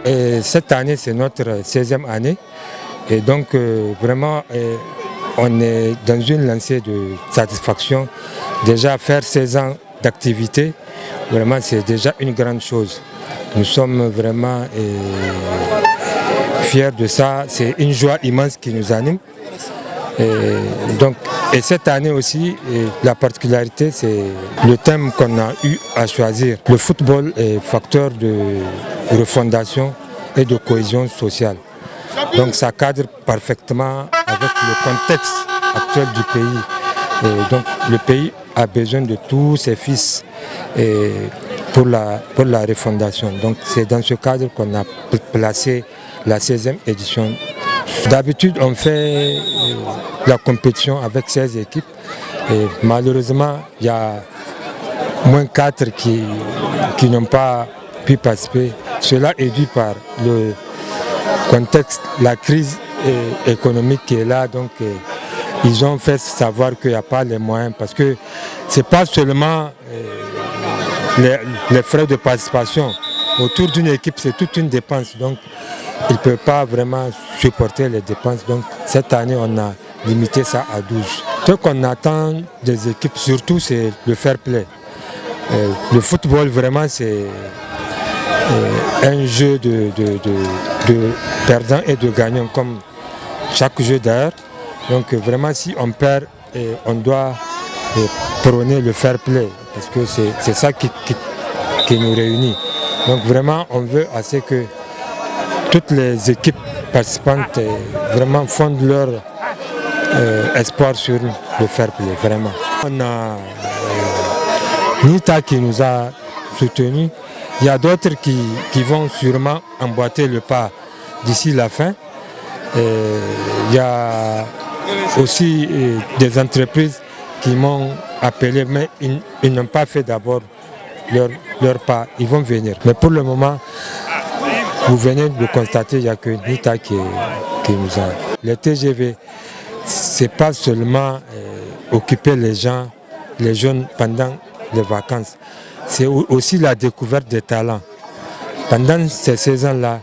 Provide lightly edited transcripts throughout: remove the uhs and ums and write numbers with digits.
Et cette année, c'est notre 16e année. Et donc, vraiment, on est dans une lancée de satisfaction. Déjà, faire 16 ans d'activité, vraiment, c'est déjà une grande chose. Nous sommes vraiment fiers de ça. C'est une joie immense qui nous anime. Et cette année aussi, la particularité, c'est le thème qu'on a eu à choisir. Le football est facteur de refondation et de cohésion sociale. Donc ça cadre parfaitement avec le contexte actuel du pays. Et donc le pays a besoin de tous ses fils pour la refondation. Donc c'est dans ce cadre qu'on a placé la 16e édition. D'habitude, on fait la compétition avec 16 équipes et malheureusement, il y a moins 4 qui n'ont pas pu participer. Cela est dû par le contexte, la crise économique qui est là. Donc, ils ont fait savoir qu'il n'y a pas les moyens parce que ce n'est pas seulement les frais de participation. Autour d'une équipe, c'est toute une dépense. Donc, ils ne peuvent pas vraiment supporter les dépenses. Donc cette année, on a limité ça à 12. Ce qu'on attend des équipes, surtout, c'est le fair play. Le football, vraiment, c'est un jeu de perdants et de gagnants, comme chaque jeu d'ailleurs. Donc vraiment, si on perd, on doit prôner le fair play, parce que c'est ça qui nous réunit. Donc vraiment, on veut assez que toutes les équipes participantes vraiment fondent leur espoir sur le fair play, vraiment. On a Nita qui nous a soutenus. Il y a d'autres qui vont sûrement emboîter le pas d'ici la fin. Il y a aussi des entreprises qui m'ont appelé, mais ils n'ont pas fait d'abord leur pas. Ils vont venir. Mais pour le moment, vous venez de constater, il n'y a que Nita qui nous a. Le TGV, ce n'est pas seulement occuper les gens, les jeunes pendant les vacances. C'est aussi la découverte des talents. Pendant ces 16 ans-là,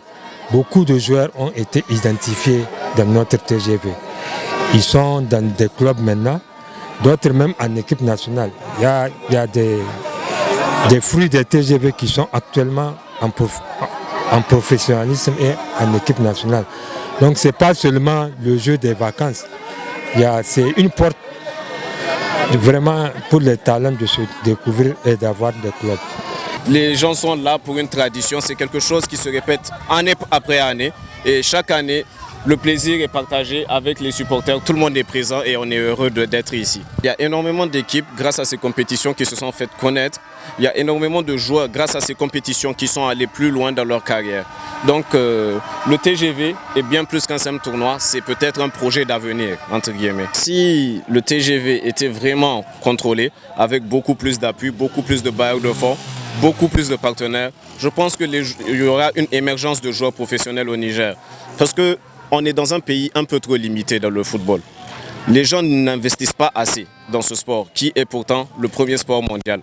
beaucoup de joueurs ont été identifiés dans notre TGV. Ils sont dans des clubs maintenant, d'autres même en équipe nationale. Il y a des fruits des TGV qui sont actuellement en professionnalisme et en équipe nationale. Donc ce n'est pas seulement le jeu des vacances. C'est une porte vraiment pour les talents de se découvrir et d'avoir des clubs. Les gens sont là pour une tradition, c'est quelque chose qui se répète année après année. Et chaque année, le plaisir est partagé avec les supporters, tout le monde est présent et on est heureux d'être ici. Il y a énormément d'équipes grâce à ces compétitions qui se sont faites connaître. Il y a énormément de joueurs grâce à ces compétitions qui sont allés plus loin dans leur carrière. Donc le TGV est bien plus qu'un simple tournoi, c'est peut-être un projet d'avenir, entre guillemets. Si le TGV était vraiment contrôlé, avec beaucoup plus d'appui, beaucoup plus de bailleurs de fonds, beaucoup plus de partenaires, je pense qu'il y aura une émergence de joueurs professionnels au Niger. Parce qu'on est dans un pays un peu trop limité dans le football. Les gens n'investissent pas assez dans ce sport, qui est pourtant le premier sport mondial.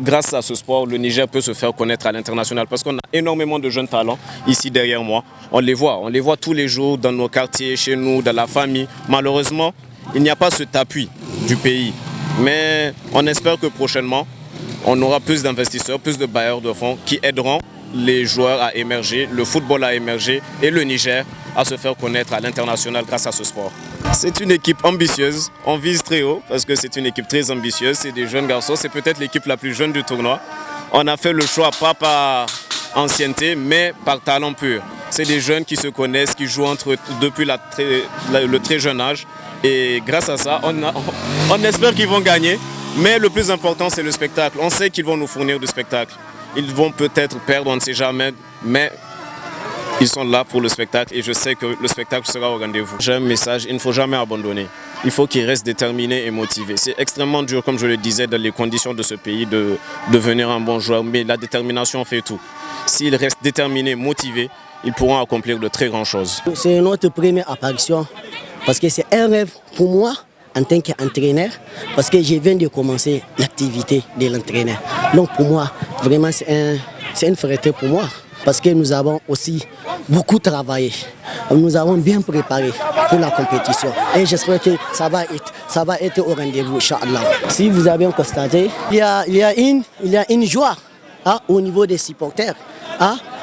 Grâce à ce sport, le Niger peut se faire connaître à l'international parce qu'on a énormément de jeunes talents ici derrière moi. On les voit tous les jours dans nos quartiers, chez nous, dans la famille. Malheureusement, il n'y a pas cet appui du pays. Mais on espère que prochainement, on aura plus d'investisseurs, plus de bailleurs de fonds qui aideront les joueurs à émerger, le football à émerger et le Niger à se faire connaître à l'international grâce à ce sport. C'est une équipe ambitieuse, on vise très haut parce que c'est une équipe très ambitieuse, c'est des jeunes garçons, c'est peut-être l'équipe la plus jeune du tournoi. On a fait le choix pas par ancienneté mais par talent pur. C'est des jeunes qui se connaissent, qui jouent entre eux depuis le très jeune âge et grâce à ça, on espère qu'ils vont gagner. Mais le plus important, c'est le spectacle. On sait qu'ils vont nous fournir du spectacle. Ils vont peut-être perdre, on ne sait jamais, mais ils sont là pour le spectacle et je sais que le spectacle sera au rendez-vous. J'ai un message, il ne faut jamais abandonner. Il faut qu'ils restent déterminés et motivés. C'est extrêmement dur, comme je le disais, dans les conditions de ce pays, de devenir un bon joueur, mais la détermination fait tout. S'ils restent déterminés, motivés, ils pourront accomplir de très grandes choses. C'est notre première apparition parce que c'est un rêve pour moi en tant qu'entraîneur parce que je viens de commencer l'activité de l'entraîneur. Donc pour moi, vraiment c'est une fierté pour moi parce que nous avons aussi beaucoup travaillé. Nous avons bien préparé pour la compétition et j'espère que ça va être au rendez-vous, Inch'Allah. Si vous avez constaté, il y a une joie au niveau des supporters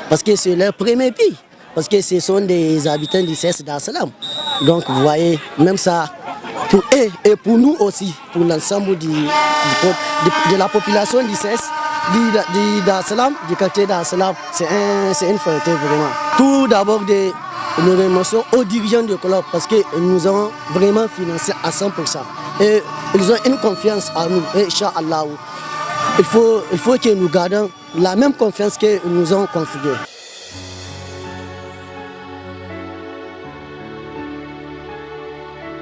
parce que c'est leur premier pays, parce que ce sont des habitants du CES Dar es Salaam. Donc vous voyez, même ça, pour eux et pour nous aussi, pour l'ensemble de la population du CES, du Dar es Salaam, du quartier Dar es Salaam, c'est une fierté vraiment. Tout d'abord, nous remercions aux dirigeants du club parce qu'ils nous ont vraiment financé à 100%. Et ils ont une confiance en nous, Inch'Allah. Il faut que nous gardions la même confiance que nous ont configurée.